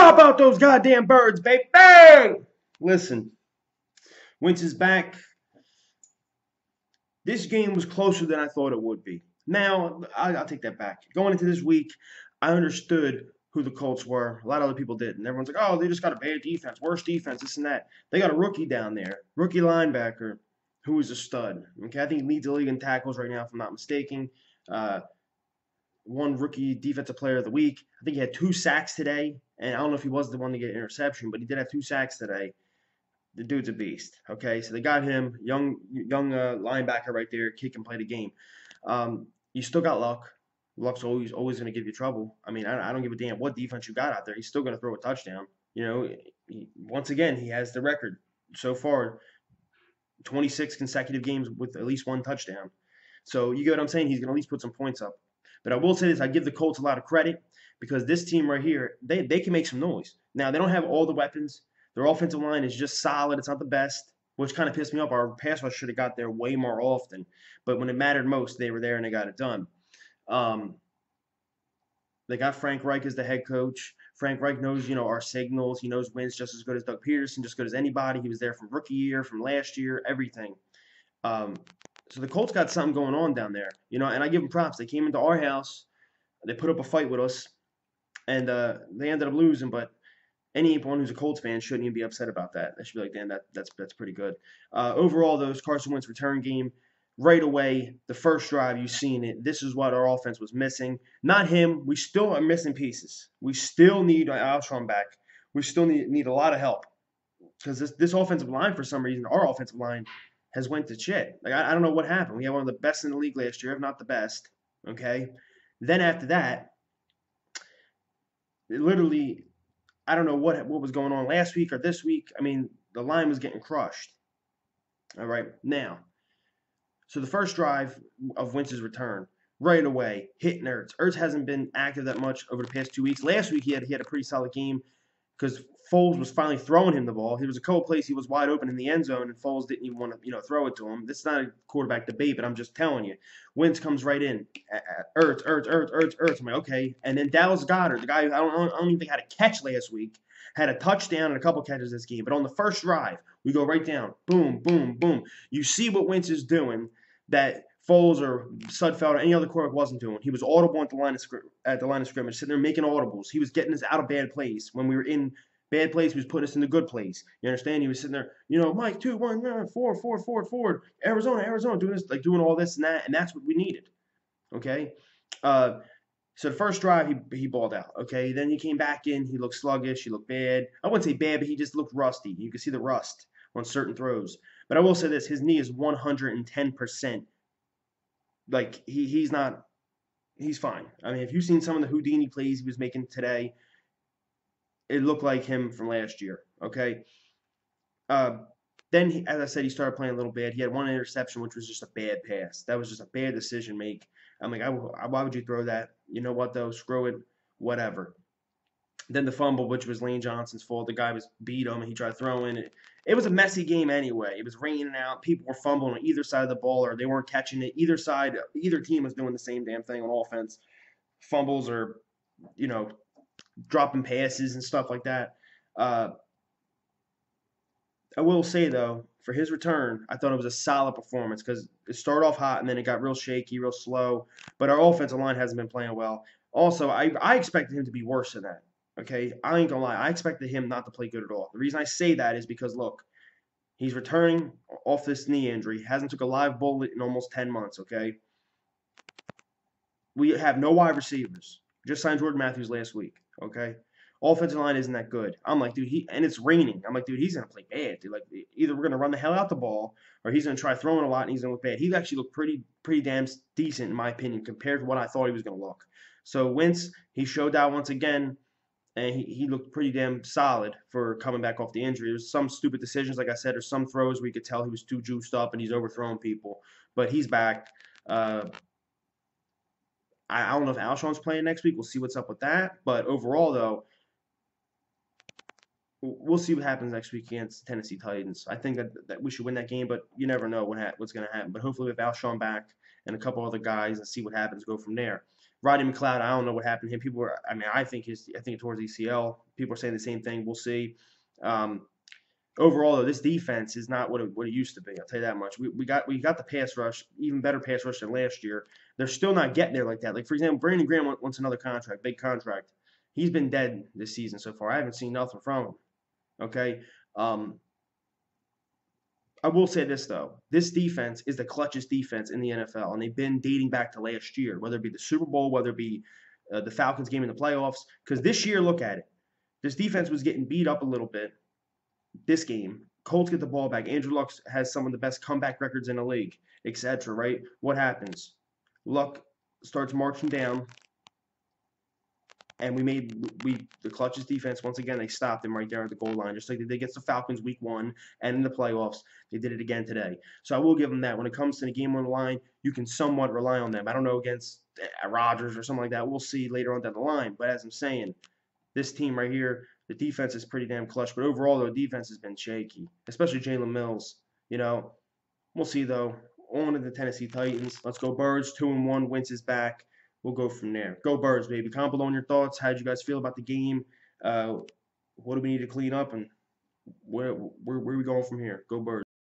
How about those goddamn birds, baby? Bang! Listen, Wentz is back. This game was closer than I thought it would be. Now, I'll take that back. Going into this week, I understood who the Colts were. A lot of other people didn't. Everyone's like, oh, they just got a bad defense, worse defense, this and that. They got a rookie down there, rookie linebacker, who is a stud. Okay, I think he leads the league in tackles right now, if I'm not mistaken. One rookie defensive player of the week. I think he had 2 sacks today, and I don't know if he was the one to get an interception, but he did have 2 sacks today. The dude's a beast. Okay, so they got him, young linebacker right there. Kid can play the game. You still got Luck. Luck's always going to give you trouble. I mean, I don't give a damn what defense you got out there. He's still going to throw a touchdown. You know, once again, he has the record so far, 26 consecutive games with at least 1 touchdown. So you get what I'm saying? He's going to at least put some points up. But I will say this: I give the Colts a lot of credit because this team right here, they can make some noise. Now they don't have all the weapons. Their offensive line is just solid. It's not the best, which kind of pissed me off. Our pass rush should have got there way more often. But when it mattered most, they were there and they got it done. They got Frank Reich as the head coach. Frank Reich knows, our signals. He knows Wentz just as good as Doug Peterson, just good as anybody. He was there from rookie year, from last year, everything. So the Colts got something going on down there, and I give them props. They came into our house. They put up a fight with us, and they ended up losing, but anyone who's a Colts fan shouldn't even be upset about that. They should be like, damn, that's pretty good. Overall, though, Carson Wentz return game, right away, the first drive, you've seen it. This is what our offense was missing. Not him. We still are missing pieces. We still need Alshon back. We still need a lot of help because this offensive line, for some reason, our offensive line has went to shit. Like I don't know what happened. We had one of the best in the league last year, if not the best. Okay. Then after that, literally, I don't know what was going on last week or this week. I mean, the line was getting crushed. All right, now, so the first drive of Wentz's return, right away, hitting Ertz. Ertz hasn't been active that much over the past 2 weeks. Last week he had a pretty solid game because Foles was finally throwing him the ball. He was a couple plays he was wide open in the end zone, and Foles didn't even want to throw it to him. This is not a quarterback debate, but I'm just telling you. Wentz comes right in. Ertz. I'm like, okay. And then Dallas Goedert, the guy who I don't even think had a catch last week, had a touchdown and a couple catches this game. But on the first drive, we go right down. Boom, boom, boom. You see what Wentz is doing that Foles or Sudfeld or any other quarterback wasn't doing. He was audible at the line of scrimmage, sitting there making audibles. He was getting us out of bad plays. When we were in bad plays, he was putting us in the good plays. You understand? He was sitting there, Mike, 2, 1, 4, forward, Arizona, doing this, like doing all this and that's what we needed. Okay? So the first drive, he balled out. Okay? Then he came back in. He looked sluggish. He looked bad. I wouldn't say bad, but he just looked rusty. You could see the rust on certain throws. But I will say this: his knee is 110%. Like he's fine. I mean, if you've seen some of the Houdini plays he was making today, it looked like him from last year. Okay. Then, as I said, he started playing a little bad. He had 1 interception, which was just a bad pass. That was just a bad decision make. I'm like, why would you throw that? You know what, though? Screw it. Whatever. Then the fumble, which was Lane Johnson's fault. The guy beat him, and he tried throwing it. It was a messy game anyway. It was raining out. People were fumbling on either side of the ball, or they weren't catching it. Either team was doing the same damn thing on offense. Fumbles or, dropping passes and stuff like that. I will say, though, for his return, I thought it was a solid performance because it started off hot and then it got real shaky, real slow. But our offensive line hasn't been playing well. Also, I expected him to be worse than that. Okay, I ain't gonna lie. I expected him not to play good at all. The reason I say that is because, look, he's returning off this knee injury. Hasn't took a live bullet in almost 10 months, okay? We have no wide receivers. Just signed Jordan Matthews last week, okay? Offensive line isn't that good. I'm like, dude, and it's raining. I'm like, dude, he's going to play bad, dude. Like, either we're going to run the hell out the ball or he's going to try throwing a lot and he's going to look bad. He actually looked pretty damn decent, in my opinion, compared to what I thought he was going to look. So Wentz, he showed out once again. And he looked pretty damn solid for coming back off the injury. There's some stupid decisions, like I said, or some throws where you could tell he was too juiced up and he's overthrowing people. But he's back. I don't know if Alshon's playing next week. We'll see what's up with that. But overall, though, we'll see what happens next week against Tennessee Titans. I think that we should win that game, but you never know what's going to happen. But hopefully with Alshon back and a couple other guys and see what happens, go from there. Rodney McLeod, I don't know what happened to him. People were, I mean, I think towards ACL. People are saying the same thing. We'll see. Um, Overall, though, this defense is not what it used to be. I'll tell you that much. We got the pass rush, even better pass rush than last year. They're still not getting there like that. Like, for example, Brandon Graham wants another contract, big contract. He's been dead this season so far. I haven't seen nothing from him. Okay. Um, I will say this though: this defense is the clutchest defense in the NFL, and they've been dating back to last year, whether it be the Super Bowl, whether it be the Falcons game in the playoffs. Because this year, look at it. This defense was getting beat up a little bit this game. Colts get the ball back. Andrew Luck has some of the best comeback records in the league, etc. Right? What happens? Luck starts marching down, and the clutchest defense once again. They stopped him right there at the goal line, just like they did against the Falcons week 1 and in the playoffs. They did it again today. So I will give them that. When it comes to the game on the line, you can somewhat rely on them. I don't know against Rodgers or something like that. We'll see later on down the line. But as I'm saying, this team right here, the defense is pretty damn clutch. But overall, the defense has been shaky, especially Jalen Mills. You know, we'll see though. On to the Tennessee Titans. Let's go Birds. 2-1. Wentz is back. We'll go from there. Go Birds, baby. Comment below on your thoughts. How did you guys feel about the game? What do we need to clean up, and where are we going from here? Go Birds.